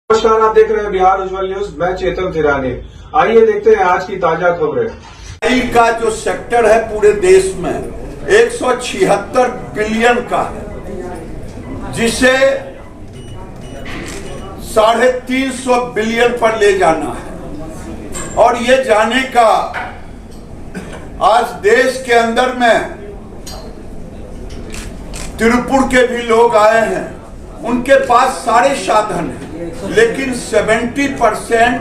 नमस्कार, आप देख रहे हैं बिहार उज्जवल न्यूज। मैं चेतन थिरानी। आइए देखते हैं आज की ताजा खबरें। ऑयल का जो सेक्टर है पूरे देश में 176 बिलियन का है, जिसे 350 बिलियन पर ले जाना है। और ये जाने का आज देश के अंदर में तिरुपुर के भी लोग आए हैं, उनके पास सारे साधन हैं, लेकिन 70%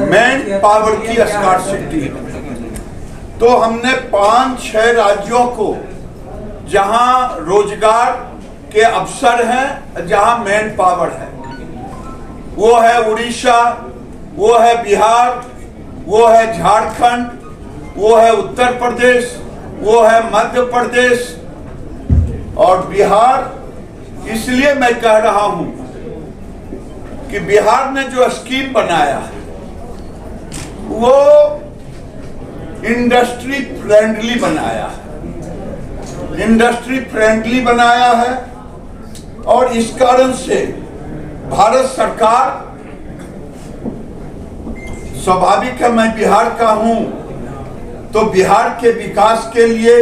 मैन पावर की स्कार्सिटी है। तो हमने 5-6 राज्यों को जहां रोजगार के अवसर हैं, जहां मैन पावर है, वो है उड़ीसा, वो है बिहार, वो है झारखंड, वो है उत्तर प्रदेश, वो है मध्य प्रदेश और बिहार। इसलिए मैं कह रहा हूं कि बिहार ने जो स्कीम बनाया है वो इंडस्ट्री फ्रेंडली बनाया है, इंडस्ट्री फ्रेंडली बनाया है। और इस कारण से भारत सरकार, स्वाभाविक है मैं बिहार का हूं, तो बिहार के विकास के लिए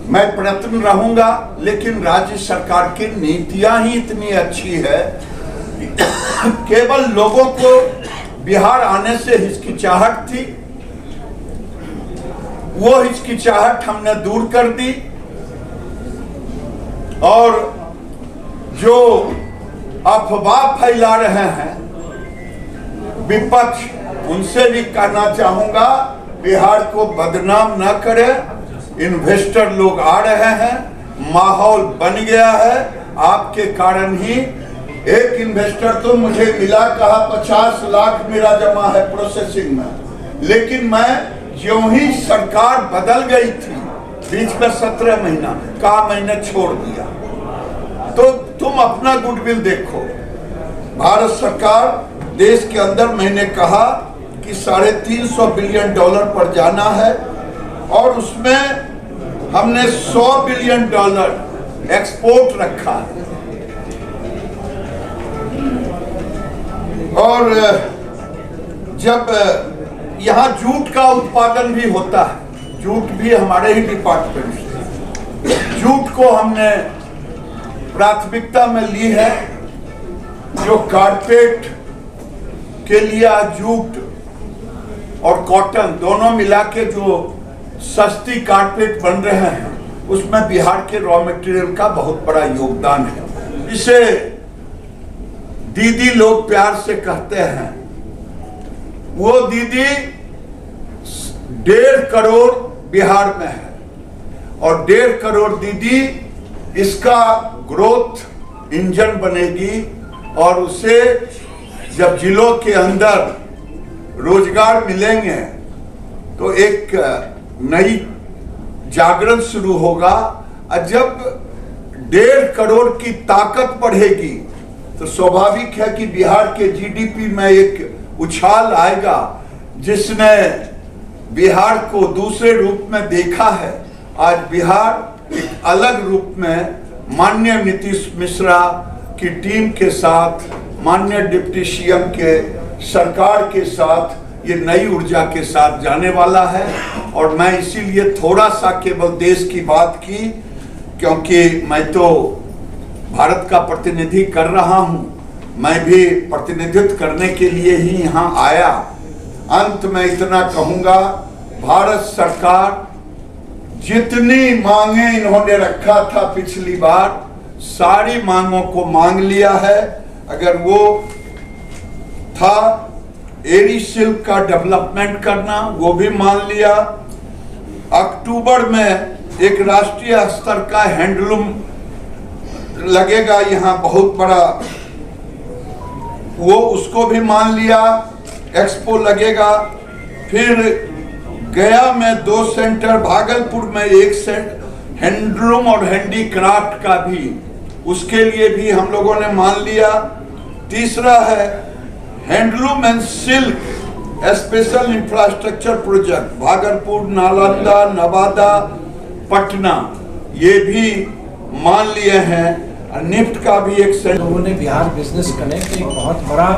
मैं प्रयत्न रहूंगा। लेकिन राज्य सरकार की नीतियां ही इतनी अच्छी है, केवल लोगों को बिहार आने से हिचकिचाहट थी, वो हिचकिचाहट हमने दूर कर दी। और जो अफवाह फैला रहे हैं विपक्ष, उनसे भी कहना चाहूंगा बिहार को बदनाम न करें। इन्वेस्टर लोग आ रहे हैं, माहौल बन गया है। आपके कारण ही एक इन्वेस्टर तो मुझे मिला, कहा 50 लाख मेरा जमा है प्रोसेसिंग में, लेकिन मैं ज्यों ही सरकार बदल गई थी बीच में 17 महीना कहा मैंने छोड़ दिया। तो तुम अपना गुडविल देखो। भारत सरकार देश के अंदर मैंने कहा कि $350 बिलियन पर जाना है और उसमें हमने $100 बिलियन एक्सपोर्ट रखा है। और जब यहाँ जूट का उत्पादन भी होता है, जूट भी हमारे ही डिपार्टमेंट से, जूट को हमने प्राथमिकता में ली है। जो कारपेट के लिए जूट और कॉटन दोनों मिला के जो सस्ती कारपेट बन रहे हैं, उसमें बिहार के रॉ मटेरियल का बहुत बड़ा योगदान है। इसे दीदी लोग प्यार से कहते हैं। वो दीदी 1.5 करोड़ बिहार में है और 1.5 करोड़ दीदी इसका ग्रोथ इंजन बनेगी। और उसे जब जिलों के अंदर रोजगार मिलेंगे तो एक नई जागरण शुरू होगा। और जब 1.5 करोड़ की ताकत बढ़ेगी तो स्वाभाविक है कि बिहार के जीडीपी में एक उछाल आएगा। जिसने बिहार को दूसरे रूप में देखा है, आज बिहार एक अलग रूप में माननीय नीतीश मिश्रा की टीम के साथ, माननीय डिप्टी सीएम के सरकार के साथ, ये नई ऊर्जा के साथ जाने वाला है। और मैं इसीलिए थोड़ा सा केवल देश की बात की, क्योंकि मैं तो भारत का प्रतिनिधि कर रहा हूं, मैं भी प्रतिनिधित्व करने के लिए ही यहां आया। अंत में इतना कहूंगा, भारत सरकार जितनी मांगे इन्होंने रखा था पिछली बार, सारी मांगों को मांग लिया है। अगर वो था एरी सिल्क का डेवलपमेंट करना, वो भी मान लिया। अक्टूबर में एक राष्ट्रीय स्तर का हैंडलूम लगेगा यहाँ बहुत बड़ा, वो उसको भी मान लिया। एक्सपो लगेगा। फिर गया में 2 सेंटर, भागलपुर में 1 सेंटर हैंडलूम और हैंडीक्राफ्ट का भी, उसके लिए भी हम लोगों ने मान लिया। तीसरा है handloom and silk special infrastructure project, Bhagalpur, Nalanda, Nawada, Patna, ये भी मान लिए हैं। निफ्ट का भी एक लोगों ने बिहार बिजनेस कनेक्ट एक बहुत बड़ा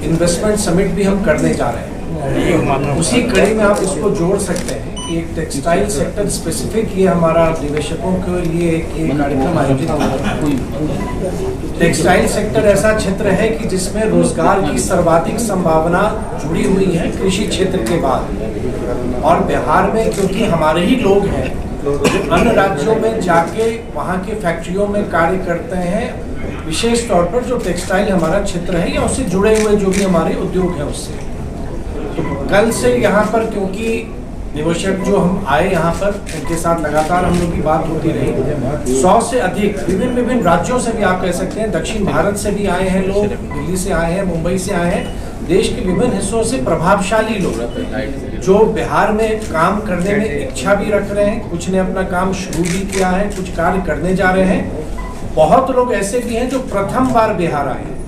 इन्वेस्टमेंट समिट भी हम करने जा रहे हैं। उसी कड़ी में आप इसको जोड़ सकते हैं कि एक टेक्सटाइल सेक्टर स्पेसिफिक ये हमारा निवेशकों के लिए एक कार्यक्रम आयोजित किया। टेक्सटाइल सेक्टर ऐसा क्षेत्र है कि जिसमें रोजगार की सर्वाधिक संभावना जुड़ी हुई है कृषि क्षेत्र के बाद। और बिहार में क्योंकि हमारे ही लोग हैं जो अन्य राज्यों में जाके वहाँ के फैक्ट्रियों में कार्य करते हैं, विशेष तौर पर जो टेक्सटाइल हमारा क्षेत्र है या उससे जुड़े हुए जो भी हमारे उद्योग हैं उससे। तो कल से यहाँ पर क्योंकि निवेशक जो हम आए यहाँ पर उनके साथ लगातार हम लोग की बात होती रही, 100 से अधिक विभिन्न राज्यों से भी आप कह सकते हैं, दक्षिण भारत से भी आए हैं लोग, दिल्ली से आए हैं, मुंबई से आए हैं, देश के विभिन्न हिस्सों से प्रभावशाली लोग जो बिहार में काम करने में इच्छा भी रख रहे हैं, कुछ ने अपना काम शुरू भी किया है, कुछ कार्य करने जा रहे हैं। बहुत लोग ऐसे भी हैं जो प्रथम बार बिहार आए हैं,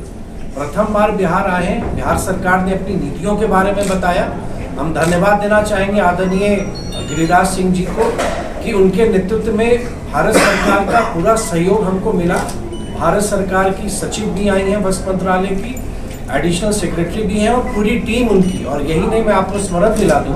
प्रथम बार बिहार आए हैं। बिहार सरकार ने अपनी नीतियों के बारे में बताया। हम धन्यवाद देना चाहेंगे आदरणीय गिरिराज सिंह जी को कि उनके नेतृत्व में भारत सरकार का पूरा सहयोग हमको मिला। भारत सरकार की सचिव भी आई हैं वस्त्र मंत्रालय की, एडिशनल सेक्रेटरी भी हैं और पूरी टीम उनकी। और यही नहीं, मैं आपको स्मरण दिला दूं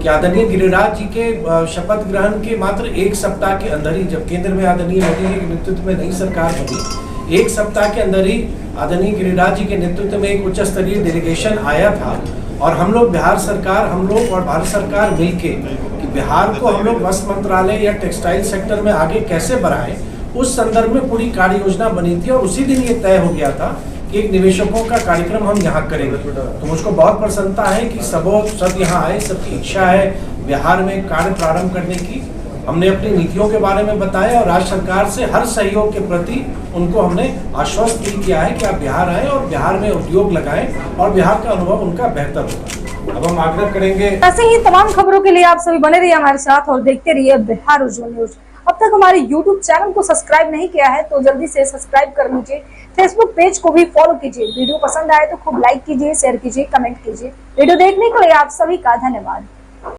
कि आदरणीय गिरिराज जी के शपथ ग्रहण के मात्र एक सप्ताह के अंदर ही, जब केंद्र में आदरणीय मोदी जी के नेतृत्व में नई सरकार बनी, एक सप्ताह के अंदर ही आदरणीय गिरिराज जी के नेतृत्व में एक उच्च स्तरीय डेलीगेशन आया था। और हम लोग बिहार सरकार, हम लोग और भारत सरकार मिलके कि बिहार को हम लोग वस्त्र मंत्रालय या टेक्सटाइल सेक्टर में आगे कैसे बढ़ाएं, उस संदर्भ में पूरी कार्य योजना बनी थी। और उसी दिन ये तय हो गया था कि एक निवेशकों का कार्यक्रम हम यहाँ करेंगे। तो मुझको बहुत प्रसन्नता है कि सब यहाँ आए, सबकी इच्छा है बिहार में कार्य प्रारंभ करने की। हमने अपनी नीतियों के बारे में बताया और राज्य सरकार से हर सहयोग के प्रति उनको हमने आश्वस्त भी किया है कि आप बिहार आए और बिहार में उद्योग लगाएं और बिहार का अनुभव उनका बेहतर होगा। अब हम आग्रह करेंगे। ऐसे ही तमाम खबरों के लिए आप सभी बने रहिए हमारे साथ और देखते रहिए बिहार उज्जवल न्यूज। अब तक हमारे YouTube चैनल को सब्सक्राइब नहीं किया है तो जल्दी से सब्सक्राइब कर लीजिए। फेसबुक पेज को भी फॉलो कीजिए। वीडियो पसंद आए तो खूब लाइक कीजिए, शेयर कीजिए, कमेंट कीजिए। वीडियो देखने के लिए आप सभी का धन्यवाद।